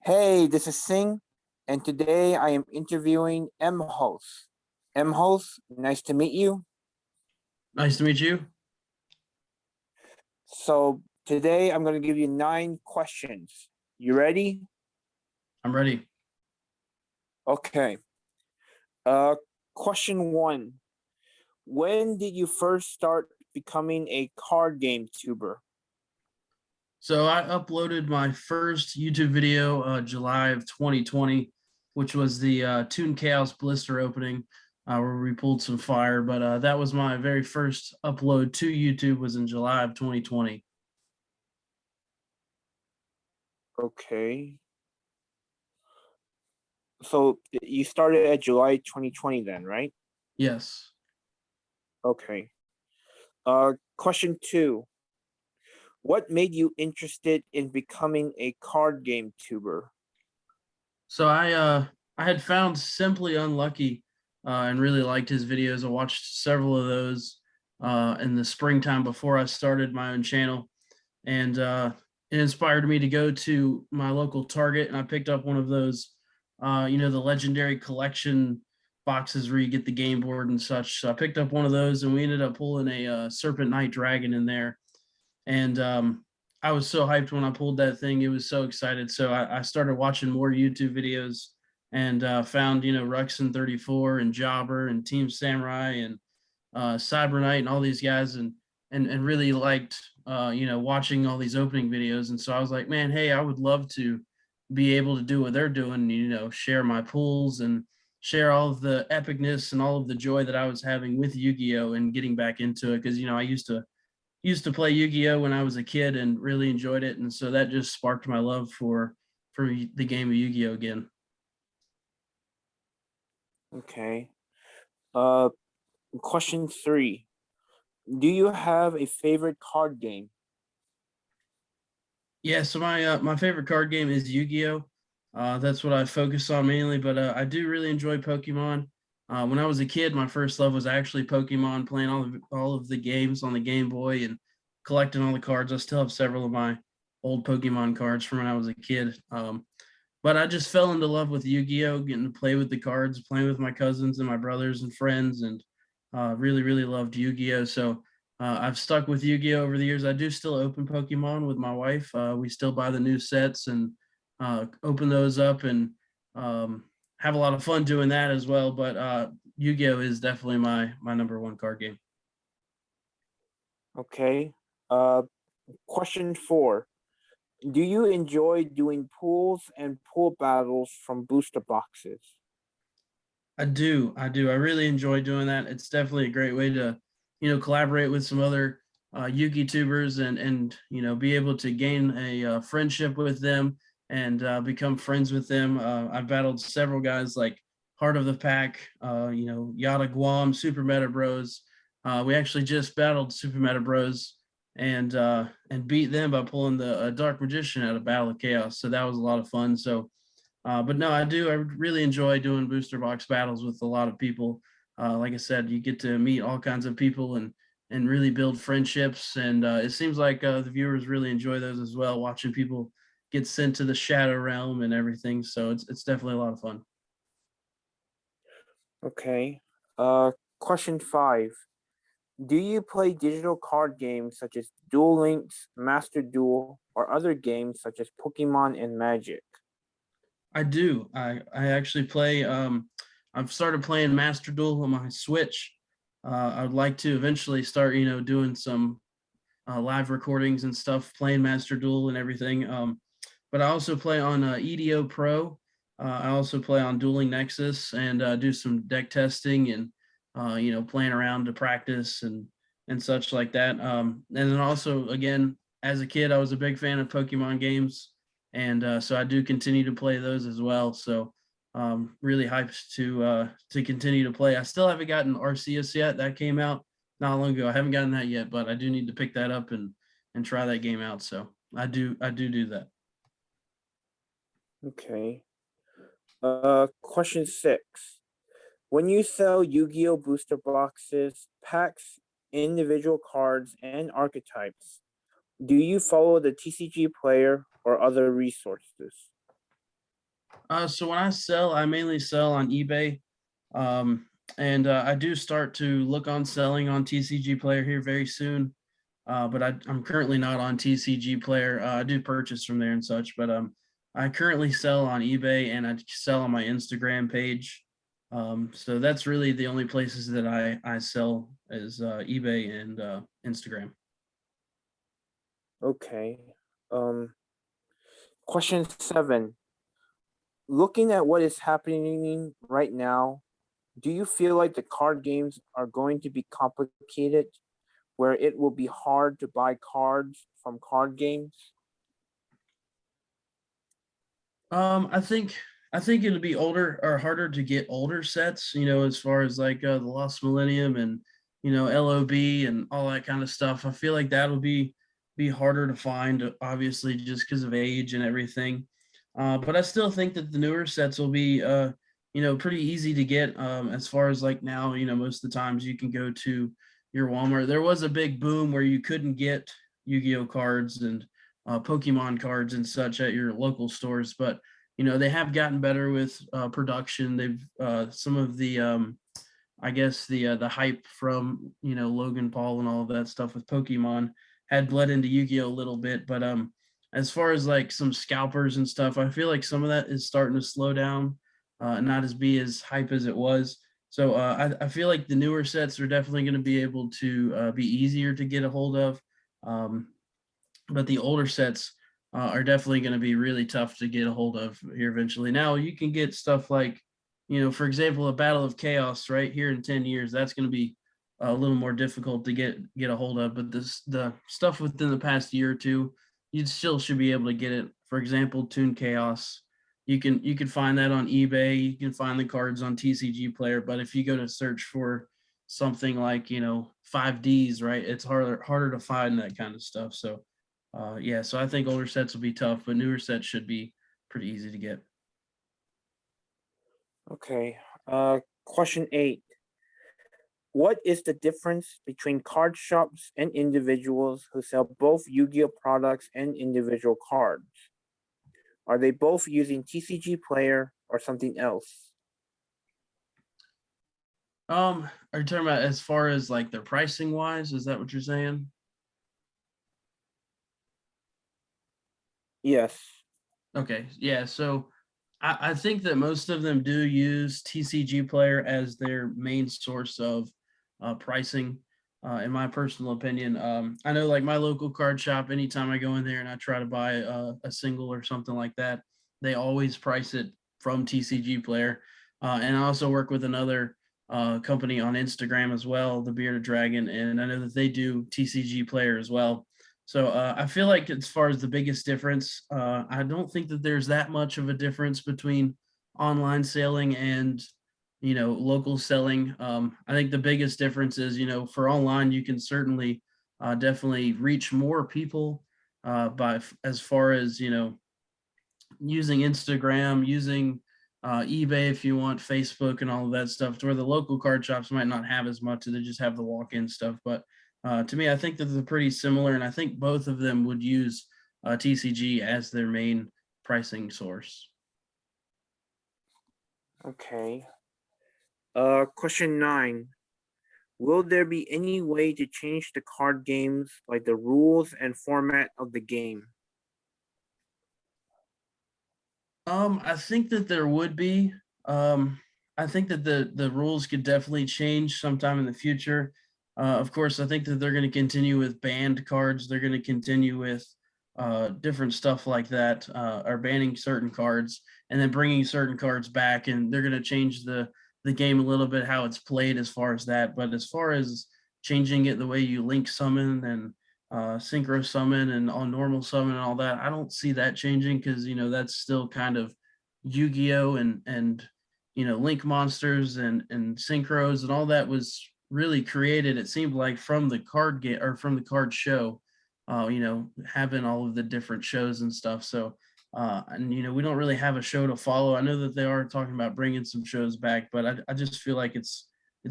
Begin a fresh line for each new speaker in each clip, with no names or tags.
Hey, this is Singh, and today I am interviewing MHOS. MHOS, nice to meet you.
Nice to meet you.
So today I'm going to give you 9 questions. You ready?
I'm ready.
Okay. Uh, Question 1. When did you first start becoming a card game tuber?
So I uploaded my first YouTube video July of 2020, which was the Toon Chaos Blister opening, where we pulled some fire. But that was my very first upload to YouTube was in July of 2020.
Okay. So you started at July 2020 then, right?
Yes.
Okay. Question 2. What made you interested in becoming a card game tuber?
So I had found Simply Unlucky and really liked his videos. I watched several of those in the springtime before I started my own channel, and it inspired me to go to my local Target, and I picked up one of those, the legendary collection boxes where you get the game board and such. So I picked up one of those, and we ended up pulling a Serpent Knight Dragon in there, and I was so hyped when I pulled that thing. It was so excited. So I started watching more YouTube videos and found, Ruxin 34 and Jobber and Team Samurai and Cyber Knight and all these guys and really liked, watching all these opening videos. And so I was like, man, hey, I would love to be able to do what they're doing, share my pulls and share all of the epicness and all of the joy that I was having with Yu-Gi-Oh and getting back into it. Cause I used to play Yu-Gi-Oh when I was a kid and really enjoyed it, and so that just sparked my love for the game of Yu-Gi-Oh again.
Okay. Uh, Question 3. Do you have a favorite card game?
Yeah, so my favorite card game is Yu-Gi-Oh. That's what I focus on mainly, but I do really enjoy Pokemon. When I was a kid, my first love was actually Pokemon, playing all of the games on the Game Boy and collecting all the cards. I still have several of my old Pokemon cards from when I was a kid. But I just fell into love with Yu-Gi-Oh, getting to play with the cards, playing with my cousins and my brothers and friends, and really, really loved Yu-Gi-Oh. So I've stuck with Yu-Gi-Oh over the years. I do still open Pokemon with my wife. We still buy the new sets and open those up and have a lot of fun doing that as well. But Yu-Gi-Oh is definitely my number one card game.
Okay. Uh, Question 4. Do you enjoy doing pools and pool battles from booster boxes?
I do. I do. I really enjoy doing that. It's definitely a great way to, collaborate with some other Yugi tubers and be able to gain a friendship with them and become friends with them. I've battled several guys like Heart of the Pack, Yada Guam, Super Meta Bros. We actually just battled Super Meta Bros and beat them by pulling the Dark Magician out of Battle of Chaos. So that was a lot of fun. So but no, I do. I really enjoy doing booster box battles with a lot of people. Like I said, you get to meet all kinds of people and really build friendships. And it seems like the viewers really enjoy those as well, watching people get sent to the shadow realm and everything. So it's definitely a lot of fun.
Okay. Question 5. Do you play digital card games such as Duel Links, Master Duel, or other games such as Pokemon and Magic?
I do. I actually play. I've started playing Master Duel on my Switch. I'd like to eventually start, doing some live recordings and stuff, playing Master Duel and everything. But I also play on EDO Pro. I also play on Dueling Nexus and do some deck testing and playing around to practice and such like that. And then also again, as a kid, I was a big fan of Pokemon games, and so I do continue to play those as well. So really hyped to continue to play. I still haven't gotten Arceus yet. That came out not long ago. I haven't gotten that yet, but I do need to pick that up and try that game out. So I do that.
Okay. Question 6. When you sell Yu-Gi-Oh booster boxes, packs, individual cards, and archetypes, do you follow the TCG player or other resources?
So when I sell, I mainly sell on eBay. Um, and I do start to look on selling on TCG Player here very soon. But I'm currently not on TCG Player. I do purchase from there and such, but I currently sell on eBay and I sell on my Instagram page. So that's really the only places that I sell is eBay and Instagram.
Okay. Um, Question 7. Looking at what is happening right now, do you feel like the card games are going to be complicated, where it will be hard to buy cards from card games?
I think it'll be older or harder to get older sets, as far as like the Lost Millennium and LOB and all that kind of stuff. I feel like that'll be harder to find, obviously, just because of age and everything. But I still think that the newer sets will be pretty easy to get. As far as like now, most of the times you can go to your Walmart. There was a big boom where you couldn't get Yu-Gi-Oh cards and Pokemon cards and such at your local stores, but they have gotten better with production. They've some of the I guess the hype from Logan Paul and all of that stuff with Pokemon had bled into Yu-Gi-Oh a little bit, but as far as like some scalpers and stuff, I feel like some of that is starting to slow down, not as be as hype as it was. So I feel like the newer sets are definitely going to be able to be easier to get a hold of. Um, but the older sets are definitely going to be really tough to get a hold of here eventually. Now you can get stuff like, for example, a Battle of Chaos right here in 10 years. That's going to be a little more difficult to get a hold of. But the stuff within the past year or two, you still should be able to get it. For example, Toon Chaos. You can find that on eBay. You can find the cards on TCG Player. But if you go to search for something like 5Ds, right, it's harder to find that kind of stuff. So yeah, so I think older sets will be tough, but newer sets should be pretty easy to get.
Okay. Question 8. What is the difference between card shops and individuals who sell both Yu-Gi-Oh products and individual cards? Are they both using TCG Player or something else?
Are you talking about as far as like their pricing wise? Is that what you're saying?
Yes.
Okay, yeah. So I think that most of them do use TCG Player as their main source of pricing. In my personal opinion, I know like my local card shop. Anytime I go in there and I try to buy a single or something like that, they always price it from TCG Player. And I also work with another company on Instagram as well, the Bearded Dragon, and I know that they do TCG Player as well. So I feel like as far as the biggest difference, I don't think that there's that much of a difference between online selling and local selling. I think the biggest difference is for online you can certainly definitely reach more people by as far as using Instagram, using eBay if you want, Facebook and all of that stuff, to where the local card shops might not have as much. They just have the walk-in stuff. But to me, I think that they're pretty similar, and I think both of them would use TCG as their main pricing source.
Okay. Question 9. Will there be any way to change the card games, like the rules and format of the game?
I think that there would be. Um, I think that the rules could definitely change sometime in the future. Of course, I think that they're going to continue with banned cards. They're going to continue with different stuff like that, or banning certain cards and then bringing certain cards back, and they're going to change the game a little bit how it's played as far as that. But as far as changing it the way you link summon and synchro summon and on normal summon and all that, I don't see that changing because that's still kind of Yu-Gi-Oh and link monsters and synchros and all that was really created, it seemed like, from the card game or from the card show, having all of the different shows and stuff. So and we don't really have a show to follow. I know that they are talking about bringing some shows back, but I just feel like it's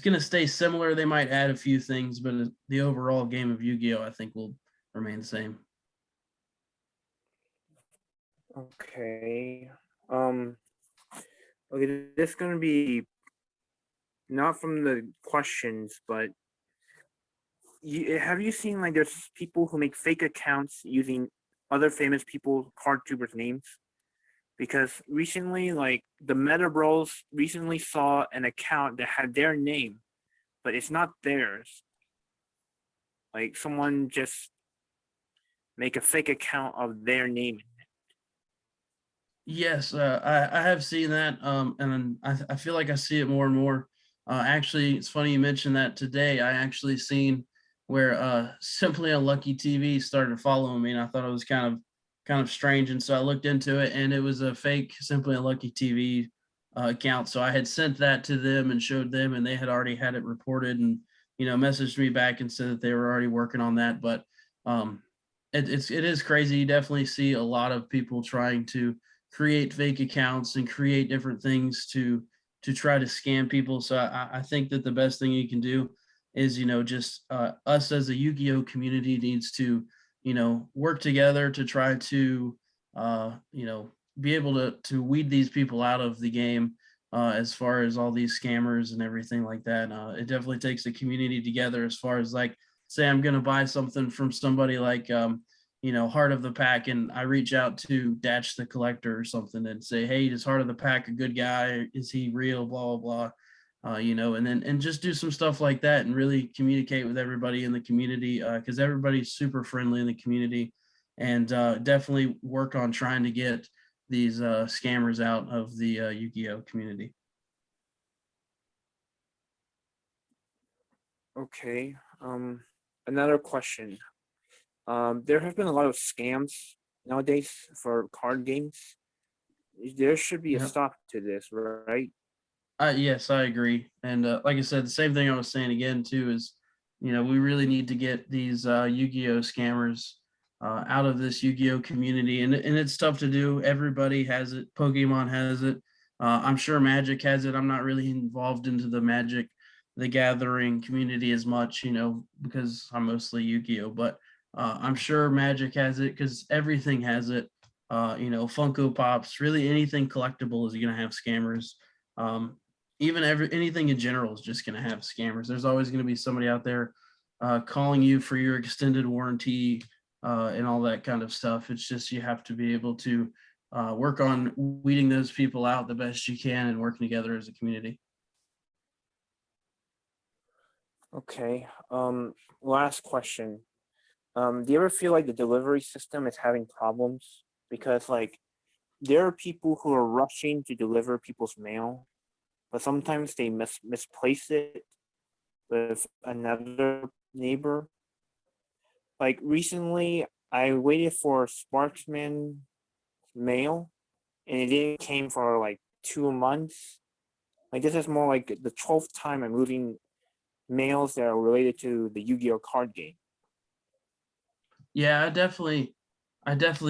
going to stay similar. They might add a few things, but the overall game of Yu-Gi-Oh, I think, will remain the same.
Okay. Um, Okay, this is gonna be not from the questions, but have you seen like there's people who make fake accounts using other famous people CardTubers names? Because recently, like the Meta Bros recently saw an account that had their name, but it's not theirs. Like someone just make a fake account of their name.
Yes, I have seen that, and I feel like I see it more and more. Actually, it's funny you mentioned that today. I actually seen where Simply Unlucky TV started following me, and I thought it was kind of strange, and so I looked into it, and it was a fake Simply Unlucky TV account. So I had sent that to them and showed them, and they had already had it reported, and messaged me back and said that they were already working on that. But um, it is crazy. You definitely see a lot of people trying to create fake accounts and create different things to try to scam people. So I think that the best thing you can do is just us as a Yu-Gi-Oh community needs to work together to try to be able to weed these people out of the game as far as all these scammers and everything like that. It definitely takes the community together as far as like say I'm going to buy something from somebody like Heart of the Pack, and I reach out to Datch the Collector or something and say, hey, is Heart of the Pack a good guy? Is he real? Blah blah blah. And just do some stuff like that and really communicate with everybody in the community because everybody's super friendly in the community, and definitely work on trying to get these scammers out of the Yu-Gi-Oh community.
Okay. Another question. There have been a lot of scams nowadays for card games. There should be a
Yeah.
stop to this, right?
Yes, I agree. And like I said, the same thing I was saying again too is, we really need to get these Yu-Gi-Oh scammers out of this Yu-Gi-Oh community, and it's tough to do. Everybody has it. Pokemon has it. I'm sure Magic has it. I'm not really involved into the Magic, the Gathering community as much, because I'm mostly Yu-Gi-Oh. But I'm sure Magic has it because everything has it. Funko Pops, really anything collectible is going to have scammers. Um, Even anything in general is just going to have scammers. There's always going to be somebody out there calling you for your extended warranty and all that kind of stuff. It's just you have to be able to work on weeding those people out the best you can and working together as a community.
Okay. Last question. Do you ever feel like the delivery system is having problems? Because like there are people who are rushing to deliver people's mail, but sometimes they misplace it with another neighbor. Like recently, I waited for Sparksman mail, and it didn't came for like 2 months. Like this is more like the 12th time I'm losing mails that are related to the Yu-Gi-Oh card game.
Yeah, I definitely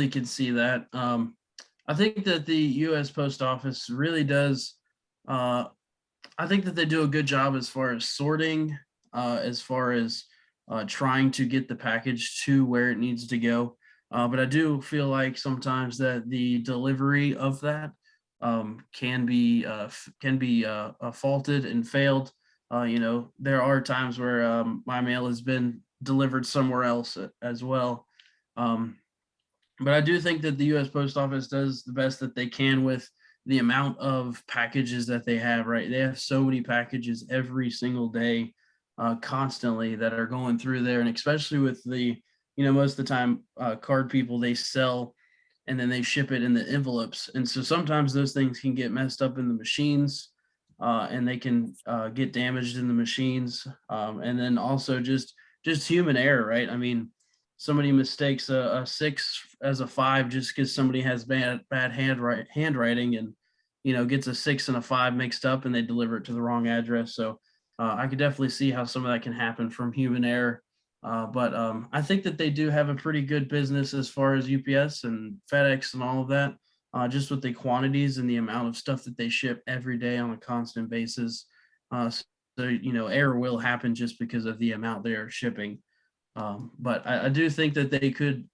can see that. I think that the U.S. Post Office really does. Uh, I think that they do a good job as far as sorting, as far as trying to get the package to where it needs to go. But I do feel like sometimes that the delivery of that can be faulted and failed. There are times where my mail has been delivered somewhere else as well. Um, but I do think that the U.S. Post Office does the best that they can with the amount of packages that they have. Right, they have so many packages every single day, constantly that are going through there, and especially with the, most of the time, card people they sell, and then they ship it in the envelopes, and so sometimes those things can get messed up in the machines, and they can get damaged in the machines, and then also just human error. Right, I mean somebody mistakes a six as a five just because somebody has bad handwriting and gets a six and a five mixed up and they deliver it to the wrong address. So I could definitely see how some of that can happen from human error. But I think that they do have a pretty good business as far as UPS and FedEx and all of that, just with the quantities and the amount of stuff that they ship every day on a constant basis. So error will happen just because of the amount they are shipping. But I do think that they could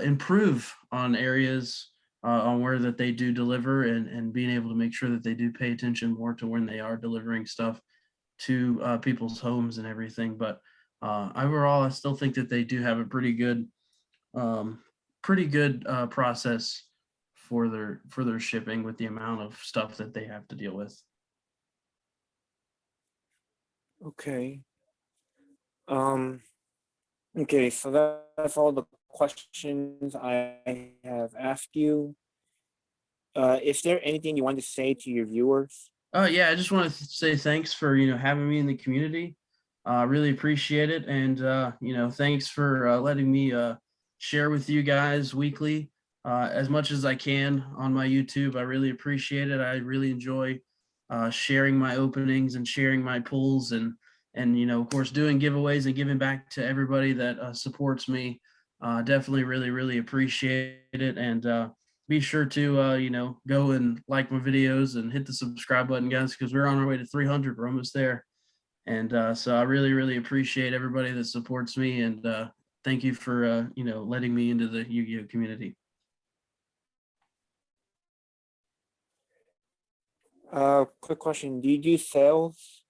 improve on areas on where that they do deliver, and being able to make sure that they do pay attention more to when they are delivering stuff to people's homes and everything. But overall, I still think that they do have a um, pretty good process for their shipping with the amount of stuff that they have to deal with.
Okay. Um. Okay. So that's all the questions I have asked you. Is there anything you want to say to your viewers?
Yeah, I just want to say thanks for having me in the community. Really appreciate it, and thanks for letting me share with you guys weekly as much as I can on my YouTube. I really appreciate it. I really enjoy sharing my openings and sharing my pulls, and of course doing giveaways and giving back to everybody that supports me. Definitely really appreciate it, and be sure to go and like my videos and hit the subscribe button, guys, because we're on our way to 300. We're almost there. And so I really appreciate everybody that supports me, and thank you for letting me into the Yu-Gi-Oh community.
Quick question. Do you do sales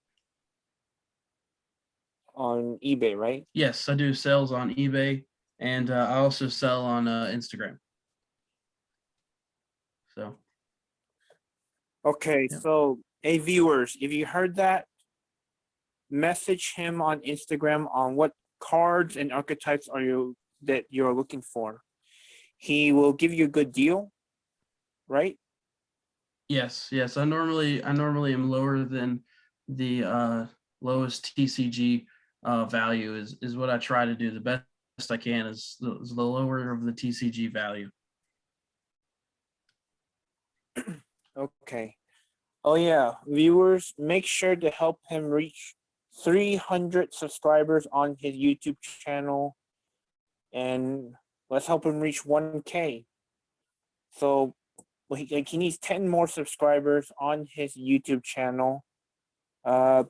on eBay, right?
Yes, I do sales on eBay, and I also sell on Instagram. So
Okay,
yeah.
so hey viewers, if you heard that, message him on Instagram on what cards and archetypes are you that you're looking for. He will give you a good deal, right?
Yes. I normally am lower than the lowest TCG value is what I try to do. The best I can is the lower of the TCG value.
Okay. Oh yeah, viewers, make sure to help him reach 300 subscribers on his YouTube channel, and let's help him reach 1K. So he needs 10 more subscribers on his YouTube channel. Uh,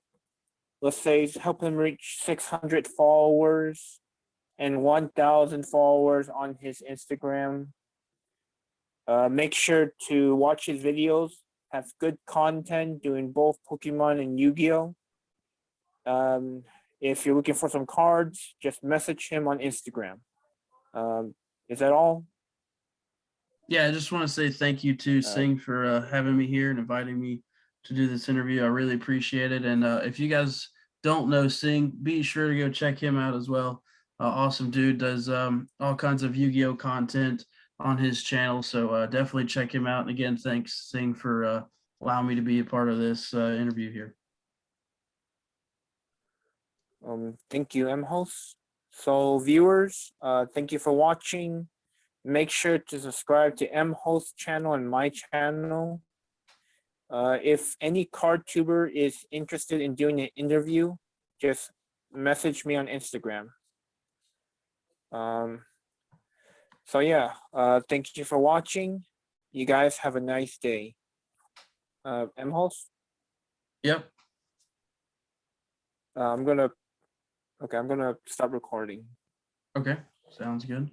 let's say help him reach 600 followers and 1,000 followers on his Instagram. Make sure to watch his videos. Have good content doing both Pokemon and Yu-Gi-Oh. Um, if you're looking for some cards, just message him on Instagram. Is that all?
Yeah, I just want to say thank you to
Uh,
Sing for having me here and inviting me to do this interview. I really appreciate it. And if you guys don't know Sing, be sure to go check him out as well. Awesome dude, does all kinds of Yu-Gi-Oh content on his channel. So definitely check him out. And again, thanks Sing for allowing me to be a part of this interview here.
thank you, MHOS. So viewers, thank you for watching. Make sure to subscribe to MHOS channel and my channel. If any card tuber is interested in doing an interview, just message me on Instagram. Um, so yeah, thank you for watching. You guys have a nice day. MHOS,
Yep.
I'm gonna stop recording.
Okay. Sounds good.